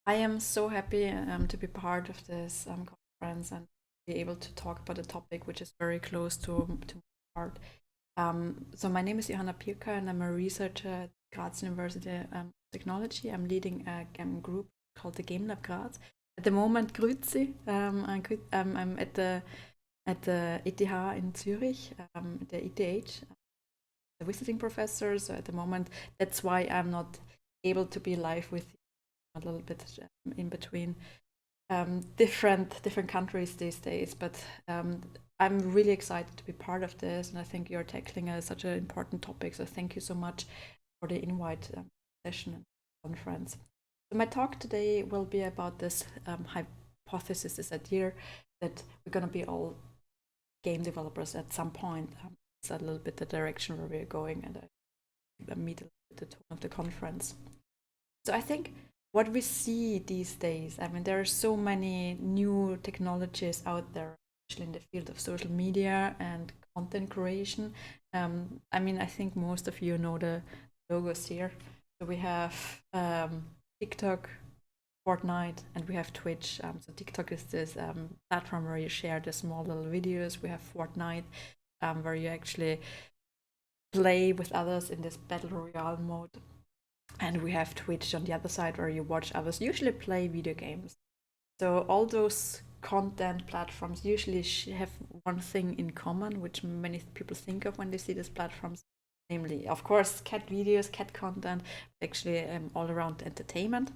I am so happy to be part of this conference and be able to talk about a topic which is very close to my heart. So my name is Johanna Pirka and I'm a researcher at Graz University Technology. I'm leading a group called the Game Lab Graz. At the moment, grüezi. I'm at the ETH in Zurich, the ETH, the visiting professor. So at the moment, that's why I'm not able to be live with you a little bit in between different countries these days. But I'm really excited to be part of this, and I think you're tackling such an important topic. So thank you so much for the invite session and conference. So my talk today will be about this hypothesis, this idea that we're going to be all game developers at some point. It's a little bit the direction where we're going, and I meet a little bit the tone of the conference. So I think what we see these days, I mean, there are so many new technologies out there, especially in the field of social media and content creation. I mean, I think most of you know the logos here. So we have TikTok, Fortnite, and we have Twitch. So TikTok is this platform where you share the small little videos. We have Fortnite, where you actually play with others in this battle royale mode. And we have Twitch on the other side where you watch others usually play video games. So all those content platforms usually have one thing in common, which many people think of when they see these platforms, namely, of course, cat videos, cat content, actually all around entertainment.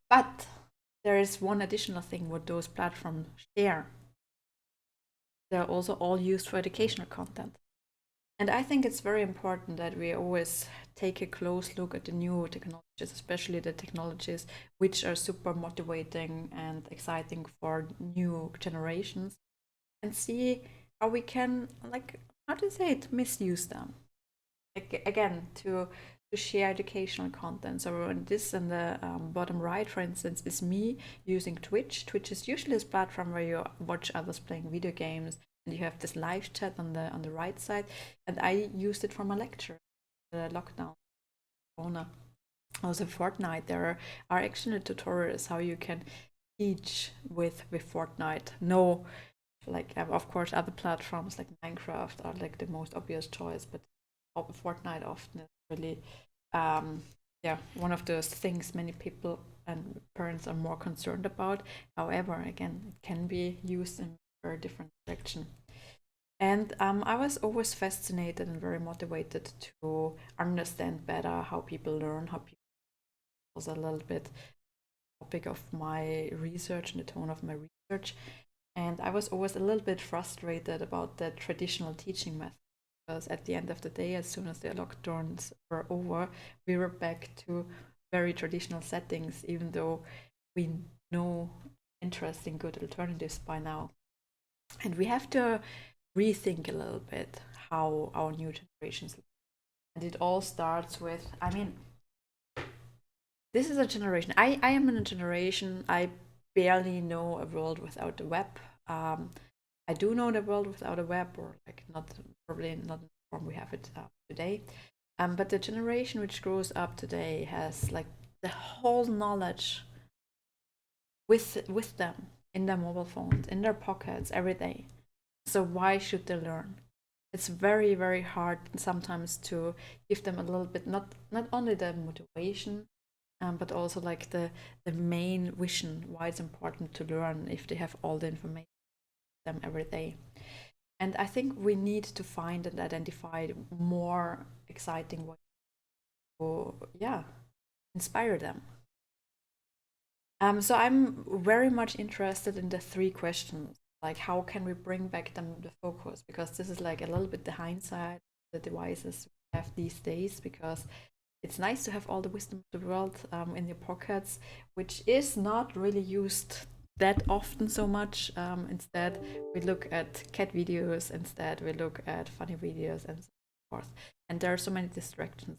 But there is one additional thing what those platforms share. They're also all used for educational content. And I think it's very important that we always take a close look at the new technologies, especially the technologies which are super motivating and exciting for new generations, and see how we can, like, how to say it, misuse them. Again, to share educational content. So this in the bottom right, for instance, is me using Twitch. Twitch is usually this platform where you watch others playing video games, and you have this live chat on the right side. And I used it for my lecture, the lockdown, Corona. Also Fortnite. There are actually tutorials how you can teach with Fortnite. No, like of course other platforms like Minecraft are like the most obvious choice, but Fortnite often is really yeah, one of those things many people and parents are more concerned about. However, again, it can be used in very different direction. And I was always fascinated and very motivated to understand better how people learn, how people was a little bit topic of my research and the tone of my research. And I was always a little bit frustrated about the traditional teaching method because at the end of the day, as soon as the lockdowns were over, we were back to very traditional settings, even though we know interesting, good alternatives by now. And we have to rethink a little bit how our new generations. And it all starts with, I mean, this is a generation. I am in a generation, I barely know a world without the web. I do know the world without a web, or like not probably not in the form we have it today. But the generation which grows up today has like the whole knowledge with them in their mobile phones, in their pockets every day. So why should they learn? It's very, very hard sometimes to give them a little bit, not only the motivation, but also like the main vision why it's important to learn if they have all the information them every day. And I think we need to find and identify more exciting ways to, yeah, inspire them. So I'm very much interested in the three questions, like how can we bring back the focus? Because this is like a little bit the hindsight, the devices we have these days, because it's nice to have all the wisdom of the world in your pockets, which is not really used that often so much. Instead, we look at cat videos, instead, we look at funny videos, and so forth. And there are so many distractions.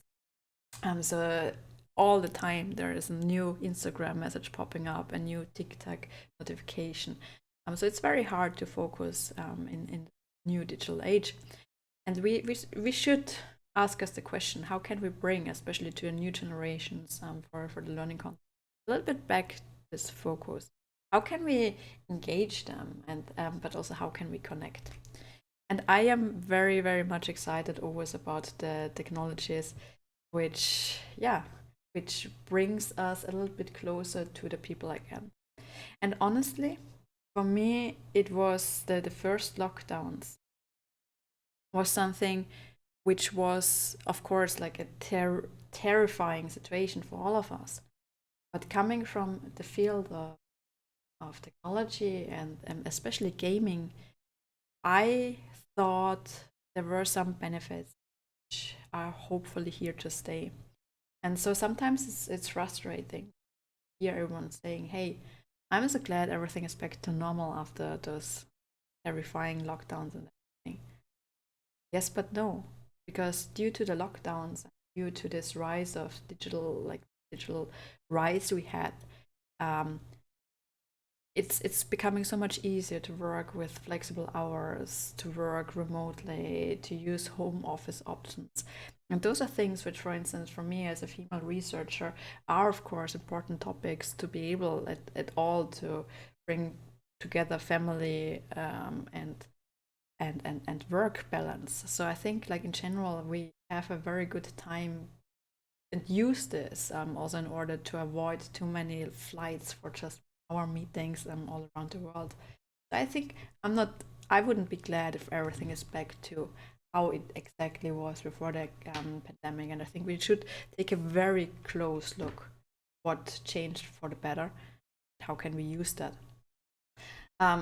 So all the time there is a new Instagram message popping up, a new TikTok notification. So it's very hard to focus in the new digital age. And we should ask us the question, how can we bring, especially to new generations, for the learning content, a little bit back to this focus. How can we engage them, and but also how can we connect? And I am very, very much excited always about the technologies which brings us a little bit closer to the people again. And honestly, for me, it was the first lockdowns was something which was, of course, like a terrifying situation for all of us. But coming from the field of technology and especially gaming, I thought there were some benefits which are hopefully here to stay. And so sometimes it's frustrating. Hear everyone saying, "Hey, I'm so glad everything is back to normal after those terrifying lockdowns and everything." Yes, but no, because due to the lockdowns, due to this rise of digital rise we had, um, it's becoming so much easier to work with flexible hours, to work remotely, to use home office options. And those are things which, for instance, for me as a female researcher, are of course important topics to be able at all to bring together family and work balance. So I think like in general, we have a very good time and use this also in order to avoid too many flights for just our meetings all around the world. So I think I wouldn't be glad if everything is back to how it exactly was before the pandemic. And I think we should take a very close look what changed for the better. How can we use that?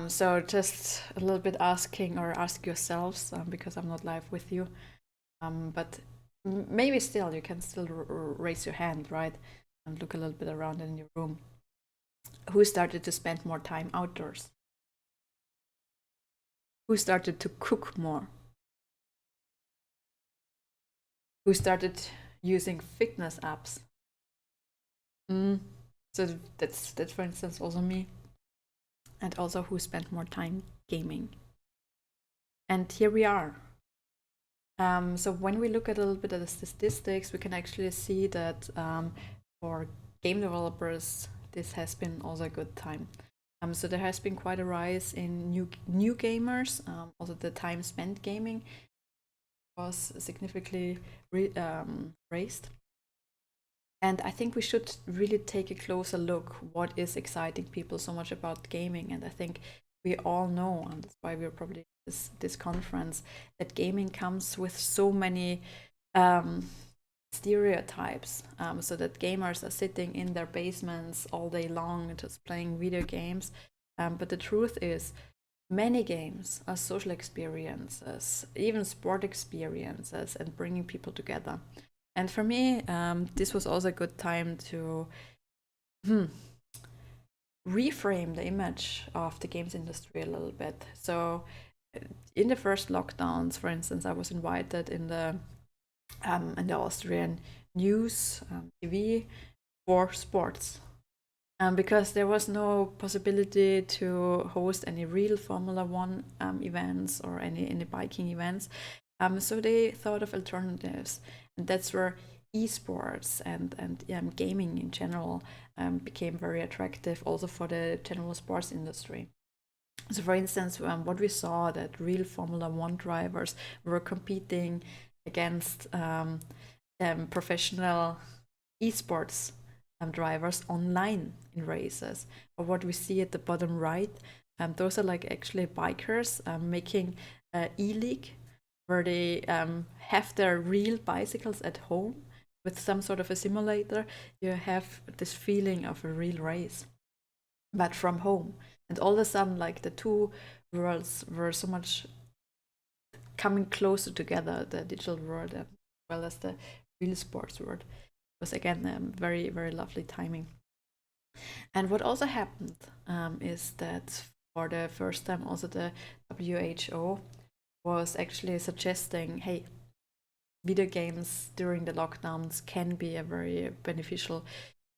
So just a little bit asking or ask yourselves because I'm not live with you, but maybe still you can still raise your hand, right, and look a little bit around in your room. Who started to spend more time outdoors? Who started to cook more? Who started using fitness apps? So that's for instance also me. And also who spent more time gaming. And here we are. So when we look at a little bit at the statistics, we can actually see that for game developers, this has been also a good time. So there has been quite a rise in new gamers. Also, the time spent gaming was significantly raised. And I think we should really take a closer look what is exciting people so much about gaming. And I think we all know, and that's why we're probably this conference, that gaming comes with so many stereotypes. So that gamers are sitting in their basements all day long just playing video games. But the truth is, many games are social experiences, even sport experiences, and bringing people together. And for me, this was also a good time to reframe the image of the games industry a little bit. So, in the first lockdowns, for instance, I was invited in the Austrian news TV for sports. Because there was no possibility to host any real Formula One events or any biking events. So they thought of alternatives, and that's where esports and gaming in general became very attractive, also for the general sports industry. So, for instance, what we saw that real Formula One drivers were competing against professional esports drivers online in races. Or what we see at the bottom right, those are like actually bikers making e-league, where they have their real bicycles at home with some sort of a simulator. You have this feeling of a real race, but from home. And all of a sudden, like the two worlds were so much coming closer together, the digital world as well as the real sports world. It was again very, very lovely timing. And what also happened is that for the first time, also the WHO was actually suggesting, hey, video games during the lockdowns can be a very beneficial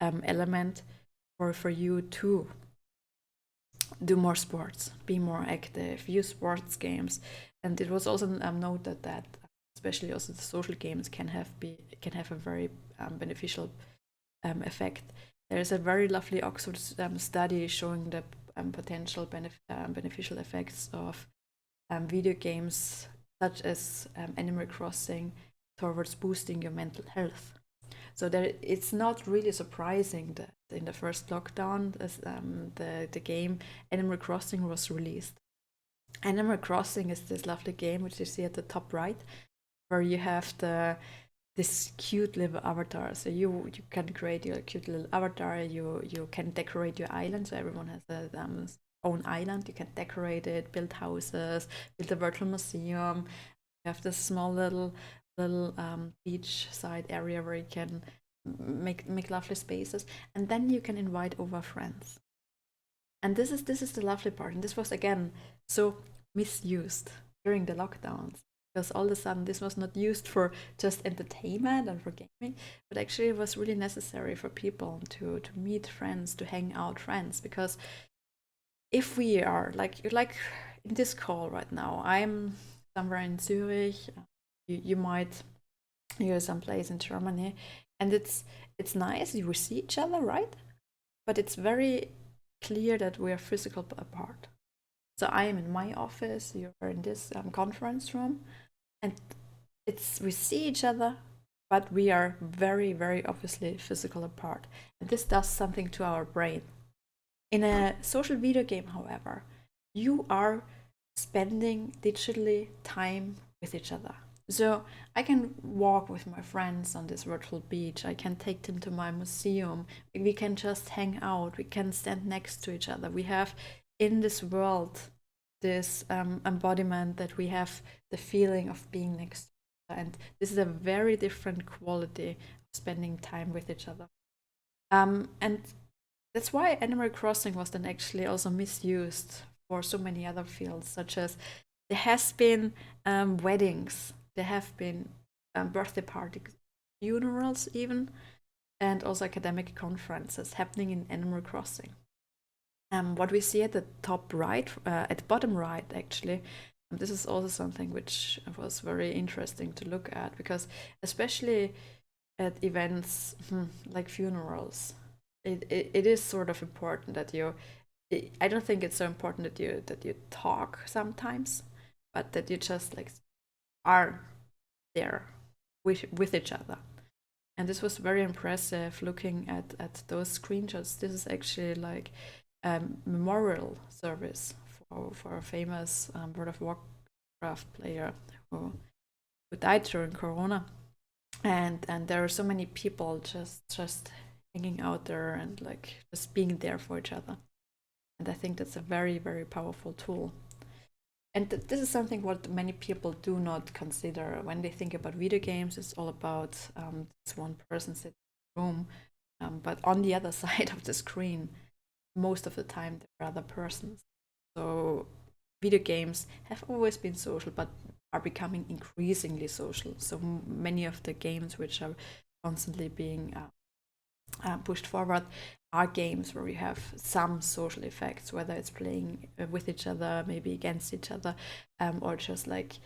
element for you to do more sports, be more active, use sports games. And it was also noted that especially also the social games can have a very beneficial effect. There's a very lovely Oxford study showing the potential beneficial effects of video games such as Animal Crossing towards boosting your mental health. So it's not really surprising that in the first lockdown, as the game Animal Crossing was released. Animal Crossing is this lovely game which you see at the top right, where you have this cute little avatar. So you can create your cute little avatar. You can decorate your island. So everyone has a own island. You can decorate it, build houses, build a virtual museum. You have this small little beach side area where you can make lovely spaces, and then you can invite over friends. And this is the lovely part. And this was again so misused during the lockdowns, because all of a sudden this was not used for just entertainment and for gaming, but actually it was really necessary for people to meet friends, to hang out friends. Because if we are like in this call right now, I'm somewhere in Zurich, you might hear someplace in Germany, and it's nice, you will see each other, right? But it's very clear that we are physical apart. So I am in my office, you're in this conference room, and we see each other, but we are very, very obviously physical apart. And this does something to our brain. In a social video game, however, you are spending digitally time with each other. So I can walk with my friends on this virtual beach. I can take them to my museum. We can just hang out. We can stand next to each other. We have in this world this embodiment that we have the feeling of being next to each other. And this is a very different quality of spending time with each other. And that's why Animal Crossing was then actually also misused for so many other fields, such as there has been weddings, there have been birthday parties, funerals even, and also academic conferences happening in Animal Crossing. What we see at the top right, at the bottom right actually, this is also something which was very interesting to look at, because especially at events like funerals, it is sort of important that I don't think it's so important that you talk sometimes, but that you just like are there with each other. And this was very impressive looking at those screenshots. This is actually like a memorial service for a famous World of Warcraft player who died during Corona. And there are so many people just hanging out there and like just being there for each other. And I think that's a very, very powerful tool. And this is something what many people do not consider when they think about video games. It's all about this one person sitting in the room. But on the other side of the screen, most of the time there are other persons. So video games have always been social, but are becoming increasingly social. So many of the games which are constantly being pushed forward are games where we have some social effects, whether it's playing with each other, maybe against each other, or just like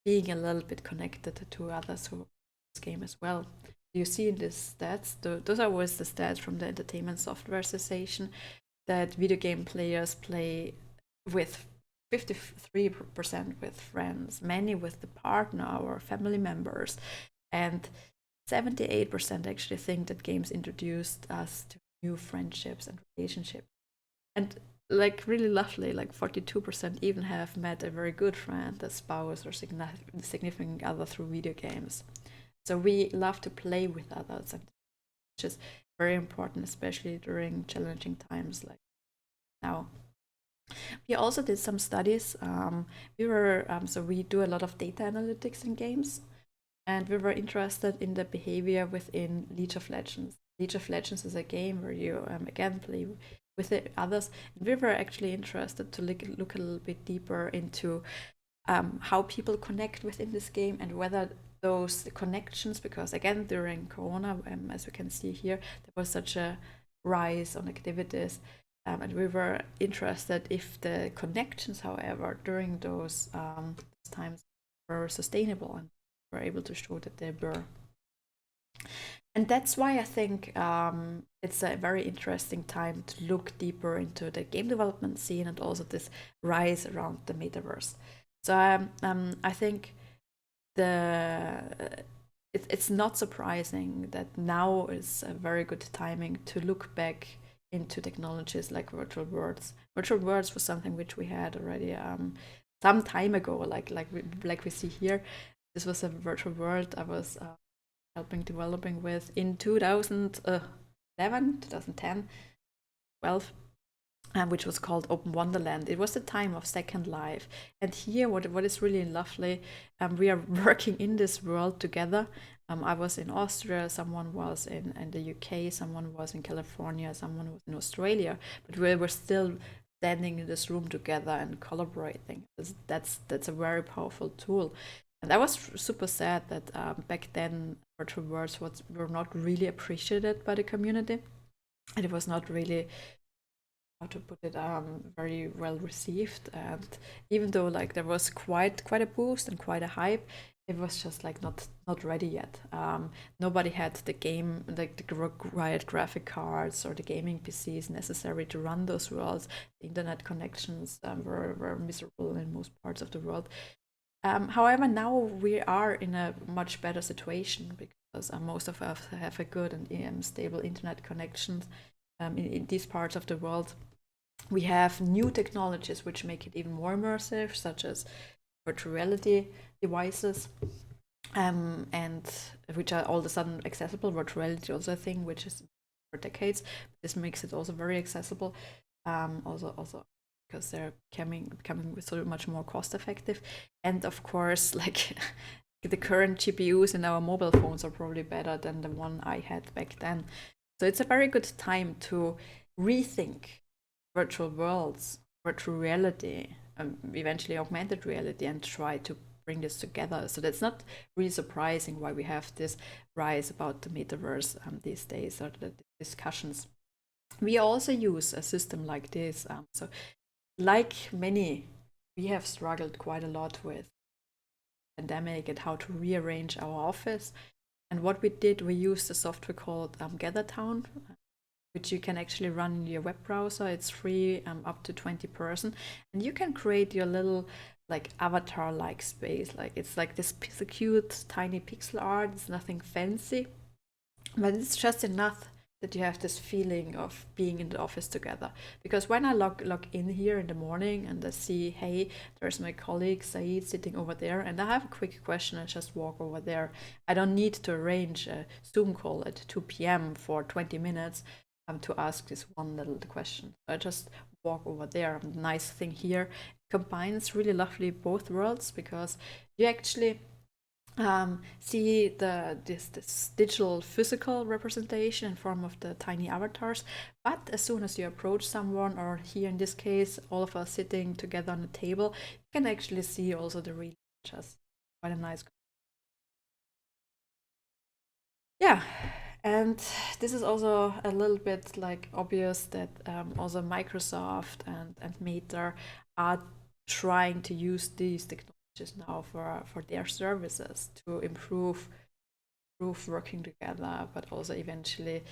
being a little bit connected to others who this game as well. You see in these stats, those are always the stats from the Entertainment Software Association, that video game players play with 53% with friends, many with the partner or family members, and 78% actually think that games introduced us to new friendships and relationships. And like really lovely, like 42% even have met a very good friend, a spouse or significant other through video games. So we love to play with others, and which is very important, especially during challenging times like now. We also did some studies. So we do a lot of data analytics in games, and we were interested in the behavior within League of Legends. League of Legends is a game where you again play with the others. And we were actually interested to look a little bit deeper into how people connect within this game, and whether those connections, because again during Corona, as we can see here, there was such a rise on activities, and we were interested if the connections, however, during those times were sustainable, and were able to show that they were. And that's why I think it's a very interesting time to look deeper into the game development scene and also this rise around the metaverse. So I think the it's not surprising that now is a very good timing to look back into technologies like virtual worlds. Virtual worlds was something which we had already some time ago, like we see here. This was a virtual world I was helping developing with in 2011, 2010, 12, which was called Open Wonderland. It was the time of Second Life. And here, what is really lovely, we are working in this world together. I was in Austria, someone was in the UK, someone was in California, someone was in Australia, but we were still standing in this room together and collaborating. That's a very powerful tool. And I was super sad that back then virtual worlds were not really appreciated by the community, and it was not really, how to put it, very well received. And even though like there was quite a boost and quite a hype, it was just like not ready yet. Nobody had the game, like the required graphic cards or the gaming PCs necessary to run those worlds. The internet connections were miserable in most parts of the world. However, now we are in a much better situation because most of us have a good and stable internet connections in these parts of the world. We have new technologies which make it even more immersive, such as virtual reality devices, and which are all of a sudden accessible. Virtual reality also a thing which is for decades. This makes it also very accessible. Also because they're becoming so much more cost effective. And of course, like the current GPUs in our mobile phones are probably better than the one I had back then. So it's a very good time to rethink virtual worlds, virtual reality, eventually augmented reality, and try to bring this together. So that's not really surprising why we have this rise about the metaverse these days, or the discussions. We also use a system like this. So like many, we have struggled quite a lot with pandemic and how to rearrange our office. And what we did, we used a software called GatherTown, which you can actually run in your web browser. It's free, up to 20 person, and you can create your little like avatar-like space. Like it's like this cute tiny pixel art. It's nothing fancy, but it's just enough that you have this feeling of being in the office together. Because when I log in here in the morning and I see, hey, there's my colleague Saeed sitting over there, and I have a quick question, I just walk over there. I don't need to arrange a Zoom call at 2 p.m. for 20 minutes to ask this one little question. I just walk over there. And the nice thing here, combines really lovely both worlds, because you actually see this digital physical representation in form of the tiny avatars, but as soon as you approach someone, or here in this case all of us sitting together on the table, you can actually see also the real pictures. Quite a nice. Yeah, and this is also a little bit like obvious that also Microsoft and Meta are trying to use these technologies now for their services to improve working together, but also eventually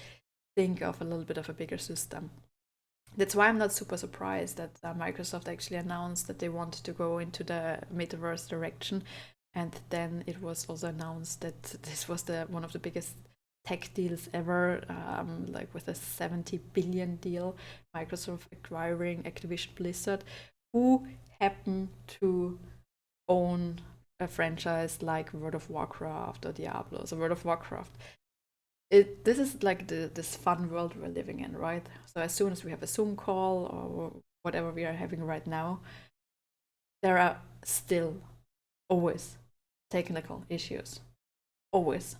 think of a little bit of a bigger system. That's why I'm not super surprised that Microsoft actually announced that they want to go into the metaverse direction. And then it was also announced that this was one of the biggest tech deals ever, like with a 70 billion deal, Microsoft acquiring Activision Blizzard, who happen to own a franchise like World of Warcraft or Diablo. So World of Warcraft, this is like this fun world we're living in, right? So as soon as we have a Zoom call or whatever we are having right now, there are still always technical issues, always.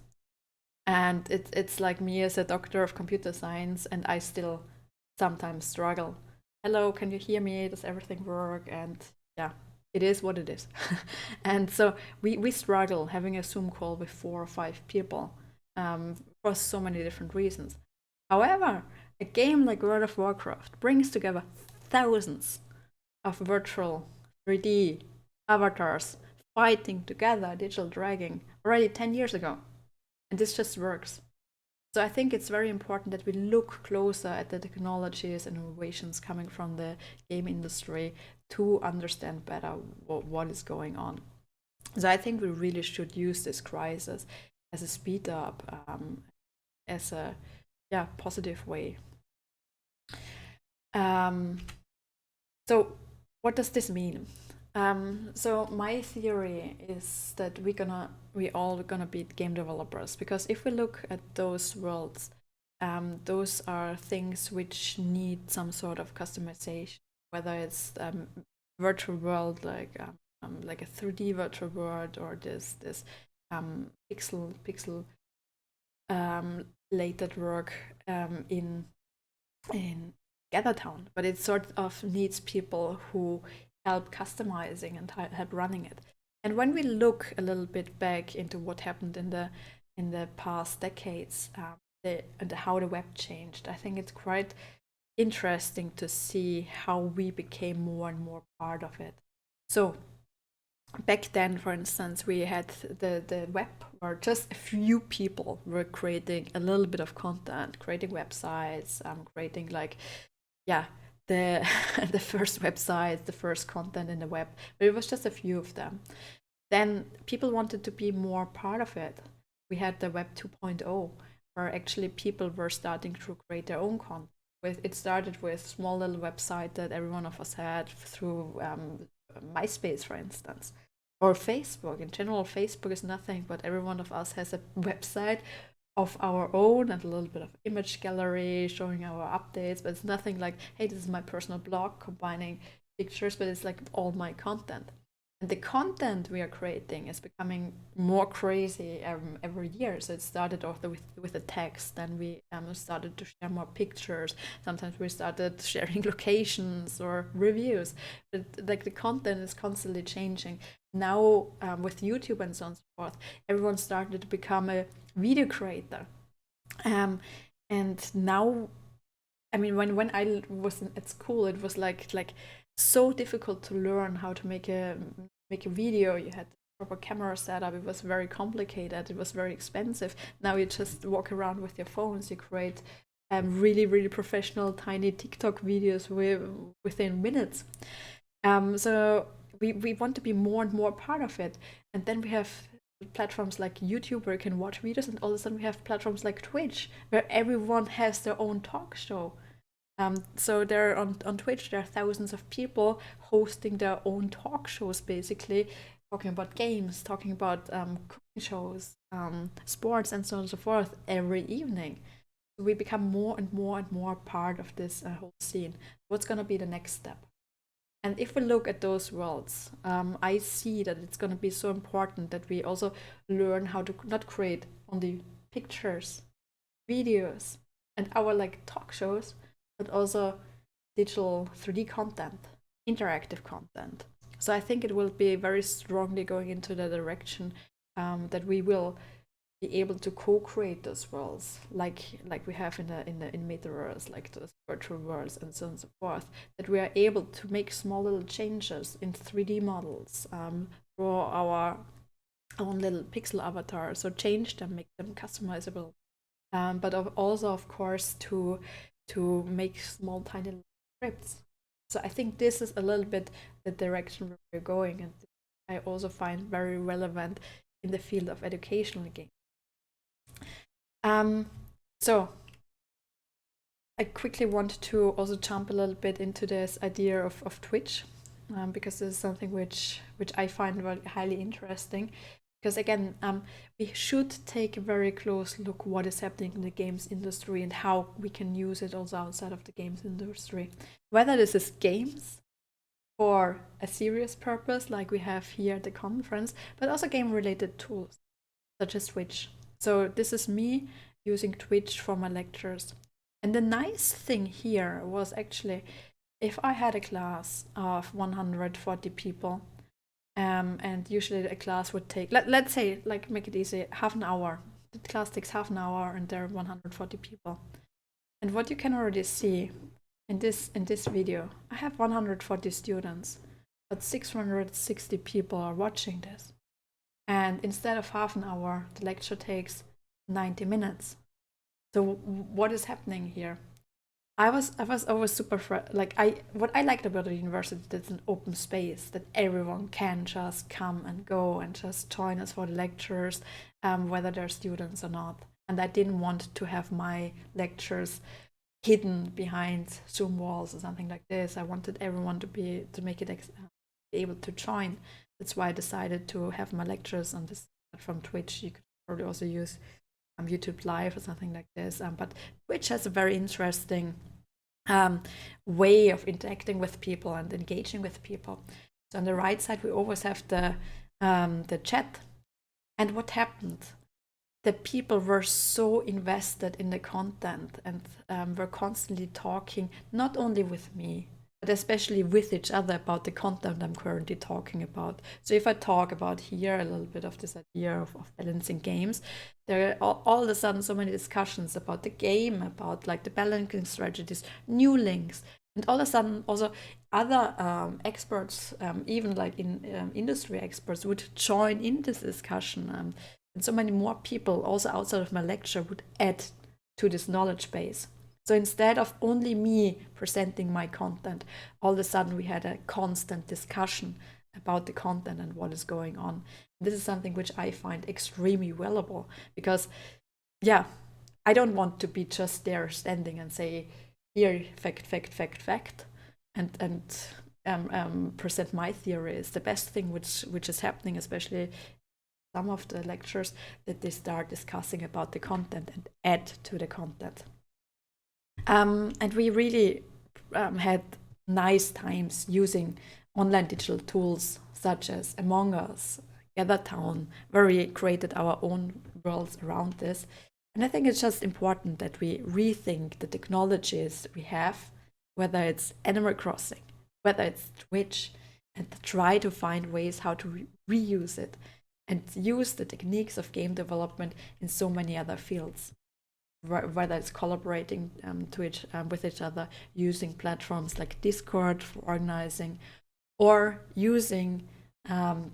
And it's like me as a doctor of computer science, and I still sometimes struggle. Hello, can you hear me? Does everything work? And yeah, it is what it is. And so we struggle having a Zoom call with 4 or 5 people, for so many different reasons. However, a game like World of Warcraft brings together thousands of virtual 3D avatars fighting together, digital dragging, already 10 years ago. And this just works. So I think it's very important that we look closer at the technologies and innovations coming from the game industry to understand better what is going on. So I think we really should use this crisis as a speed up, as a positive way. So what does this mean? So my theory is that we all gonna be game developers, because if we look at those worlds, those are things which need some sort of customization, whether it's virtual world like a 3D virtual world, or this pixel related work in Gathertown, but it sort of needs people who help customizing and help running it. And when we look a little bit back into what happened in the past decades, and how the web changed, I think it's quite interesting to see how we became more and more part of it. So back then, for instance, we had the web where just a few people were creating a little bit of content, creating websites, creating like, yeah, the the first websites, the first content in the web, but it was just a few of them. Then people wanted to be more part of it. We had the web 2.0, where actually people were starting to create their own content. It started with small little website that every one of us had through MySpace, for instance, or Facebook. In general, Facebook is nothing, but every one of us has a website of our own and a little bit of image gallery showing our updates, but it's nothing like, hey, this is my personal blog combining pictures, but it's like all my content. And the content we are creating is becoming more crazy every year. So it started off with the text, then we started to share more pictures. Sometimes we started sharing locations or reviews. But like the content is constantly changing. Now with YouTube and so on and so forth, everyone started to become a video creator. And now, I mean, when I was at school, it was like so difficult to learn how to make a video. You had proper camera setup. It was very complicated. It was very expensive. Now you just walk around with your phones. You create really professional tiny TikTok videos within minutes. So we want to be more and more part of it. And then we have platforms like YouTube where you can watch videos, and all of a sudden we have platforms like Twitch where everyone has their own talk show. So there on Twitch, there are thousands of people hosting their own talk shows, basically talking about games, talking about cooking shows, sports, and so on and so forth every evening. So we become more and more and more part of this whole scene. What's going to be the next step? And if we look at those worlds, I see that it's going to be so important that we also learn how to not create only pictures, videos, and our like talk shows, but also digital 3D content, interactive content. So I think it will be very strongly going into the direction that we will be able to co-create those worlds, like we have in metaverse, like those virtual worlds and so on and so forth. That we are able to make small little changes in 3D models for our own little pixel avatar. So change them, make them customizable, but also of course to make small tiny scripts. So I think this is a little bit the direction where we're going, and I also find very relevant in the field of educational games. So I quickly want to also jump a little bit into this idea of Twitch, because this is something which I find very highly interesting. Because again, we should take a very close look what is happening in the games industry and how we can use it also outside of the games industry. Whether this is games for a serious purpose, like we have here at the conference, but also game-related tools, such as Twitch. So this is me using Twitch for my lectures. And the nice thing here was actually, if I had a class of 140 people, and usually a class would take, let's say, like make it easy, half an hour. The class takes half an hour and there are 140 people. And what you can already see in this video, I have 140 students, but 660 people are watching this. And instead of half an hour, the lecture takes 90 minutes. So what is happening here? I was always super like what I liked about the university, that's an open space that everyone can just come and go and just join us for the lectures, whether they're students or not. And I didn't want to have my lectures hidden behind Zoom walls or something like this. I wanted everyone to make it be able to join. That's why I decided to have my lectures on this from Twitch. You could probably also use YouTube Live or something like this. But Twitch has a very interesting way of interacting with people and engaging with people. So on the right side, we always have the chat. And what happened? The people were so invested in the content and were constantly talking, not only with me, but especially with each other about the content I'm currently talking about. So if I talk about here a little bit of this idea of balancing games, there are all of a sudden so many discussions about the game, about like the balancing strategies, new links, and all of a sudden also other experts, even like in industry experts, would join in this discussion. And so many more people also outside of my lecture would add to this knowledge base. So instead of only me presenting my content, all of a sudden we had a constant discussion about the content and what is going on. This is something which I find extremely valuable because, yeah, I don't want to be just there standing and say, here, fact, fact, fact, fact, and present my theories. The best thing which is happening, especially some of the lectures, that they start discussing about the content and add to the content. And we really had nice times using online digital tools such as Among Us, GatherTown, where we created our own worlds around this. And I think it's just important that we rethink the technologies we have, whether it's Animal Crossing, whether it's Twitch, and try to find ways how to reuse it and use the techniques of game development in so many other fields, whether it's collaborating with each other, using platforms like Discord for organizing, or using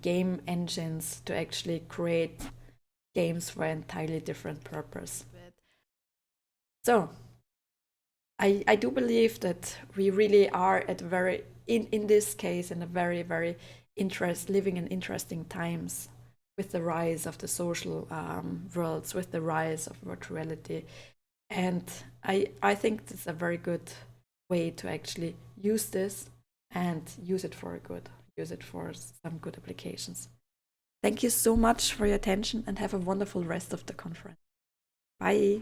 game engines to actually create games for an entirely different purpose. So I do believe that we really are at very, in this case, in a very, very living in interesting times, with the rise of the social worlds, with the rise of virtuality. And I think it's a very good way to actually use this and use it for some good applications. Thank you so much for your attention and have a wonderful rest of the conference. Bye.